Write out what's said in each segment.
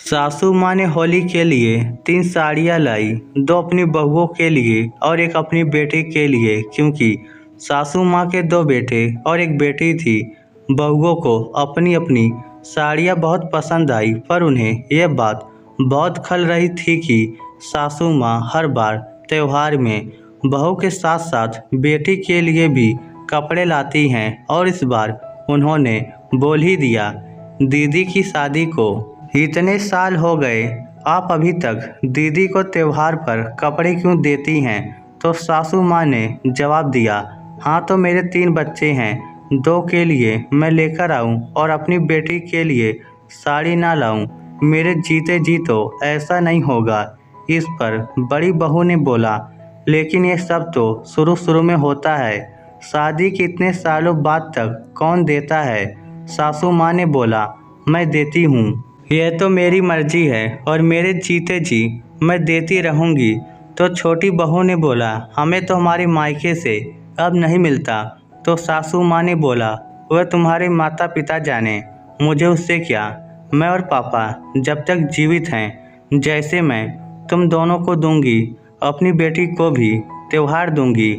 सासू माँ ने होली के लिए 3 साड़ियाँ लाई, 2 अपनी बहुओं के लिए और एक अपनी बेटी के लिए, क्योंकि सासू माँ के 2 बेटे और एक बेटी थी। बहुओं को अपनी अपनी साड़ियाँ बहुत पसंद आई, पर उन्हें यह बात बहुत खल रही थी कि सासू माँ हर बार त्योहार में बहू के साथ साथ बेटी के लिए भी कपड़े लाती हैं, और इस बार उन्होंने बोल ही दिया, दीदी की शादी को इतने साल हो गए, आप अभी तक दीदी को त्योहार पर कपड़े क्यों देती हैं? तो सासू माँ ने जवाब दिया, हाँ तो मेरे 3 बच्चे हैं, 2 के लिए मैं लेकर आऊँ और अपनी बेटी के लिए साड़ी ना लाऊं, मेरे जीते जी तो ऐसा नहीं होगा। इस पर बड़ी बहू ने बोला, लेकिन ये सब तो शुरू शुरू में होता है, शादी के इतने सालों बाद तक कौन देता है? सासू माँ ने बोला, मैं देती हूँ, यह तो मेरी मर्जी है और मेरे जीते जी मैं देती रहूँगी। तो छोटी बहू ने बोला, हमें तो हमारे मायके से अब नहीं मिलता। तो सासू माँ ने बोला, वह तुम्हारे माता पिता जाने, मुझे उससे क्या, मैं और पापा जब तक जीवित हैं, जैसे मैं तुम दोनों को दूंगी, अपनी बेटी को भी त्योहार दूंगी।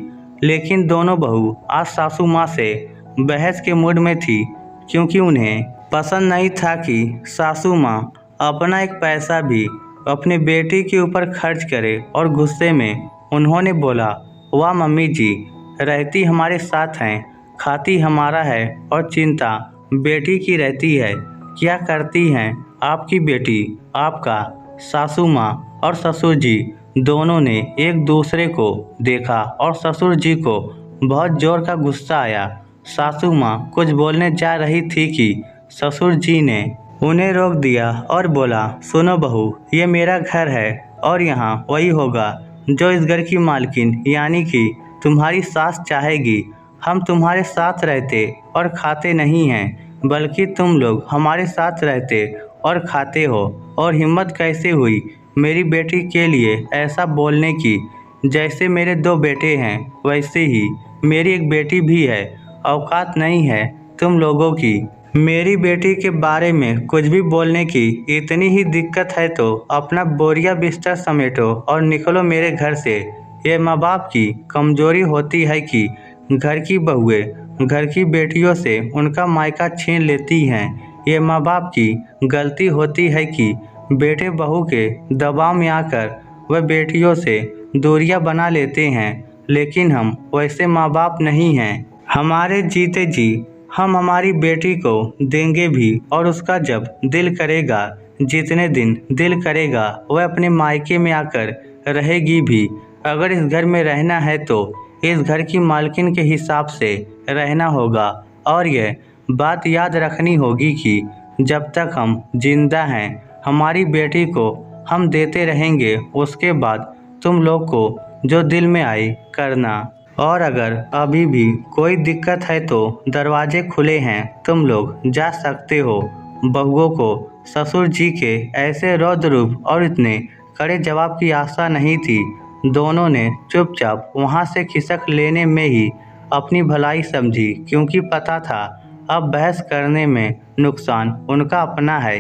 लेकिन दोनों बहू आज सासू माँ से बहस के मूड में थी, क्योंकि उन्हें पसंद नहीं था कि सासू माँ अपना एक पैसा भी अपने बेटी के ऊपर खर्च करे। और गुस्से में उन्होंने बोला, वाह मम्मी जी, रहती हमारे साथ हैं, खाती हमारा है और चिंता बेटी की रहती है। क्या करती हैं आपकी बेटी? आपका सासू माँ और ससुर जी दोनों ने एक दूसरे को देखा और ससुर जी को बहुत जोर का गुस्सा आया। सासू माँ कुछ बोलने जा रही थी कि ससुर जी ने उन्हें रोक दिया और बोला, सुनो बहू, ये मेरा घर है और यहाँ वही होगा जो इस घर की मालकिन यानी कि तुम्हारी सास चाहेगी। हम तुम्हारे साथ रहते और खाते नहीं हैं, बल्कि तुम लोग हमारे साथ रहते और खाते हो। और हिम्मत कैसे हुई मेरी बेटी के लिए ऐसा बोलने की? जैसे मेरे 2 बेटे हैं वैसे ही मेरी एक बेटी भी है। औकात नहीं है तुम लोगों की मेरी बेटी के बारे में कुछ भी बोलने की। इतनी ही दिक्कत है तो अपना बोरिया बिस्तर समेटो और निकलो मेरे घर से। ये माँ बाप की कमजोरी होती है कि घर की बहुएं घर की बेटियों से उनका मायका छीन लेती हैं। ये माँ बाप की गलती होती है कि बेटे बहू के दबाव में आकर वह बेटियों से दूरियां बना लेते हैं। लेकिन हम वैसे माँ बाप नहीं हैं। हमारे जीते जी हम हमारी बेटी को देंगे भी, और उसका जब दिल करेगा, जितने दिन दिल करेगा, वह अपने मायके में आकर रहेगी भी। अगर इस घर में रहना है तो इस घर की मालकिन के हिसाब से रहना होगा। और यह बात याद रखनी होगी कि जब तक हम जिंदा हैं हमारी बेटी को हम देते रहेंगे, उसके बाद तुम लोग को जो दिल में आए करना। और अगर अभी भी कोई दिक्कत है तो दरवाजे खुले हैं, तुम लोग जा सकते हो। बहुओं को ससुर जी के ऐसे रौद्र रूप और इतने कड़े जवाब की आशा नहीं थी। दोनों ने चुपचाप वहां से खिसक लेने में ही अपनी भलाई समझी, क्योंकि पता था अब बहस करने में नुकसान उनका अपना है।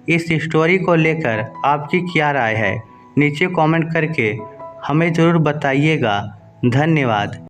इस स्टोरी को लेकर आपकी क्या राय है? नीचे कमेंट करके हमें ज़रूर बताइएगा। धन्यवाद।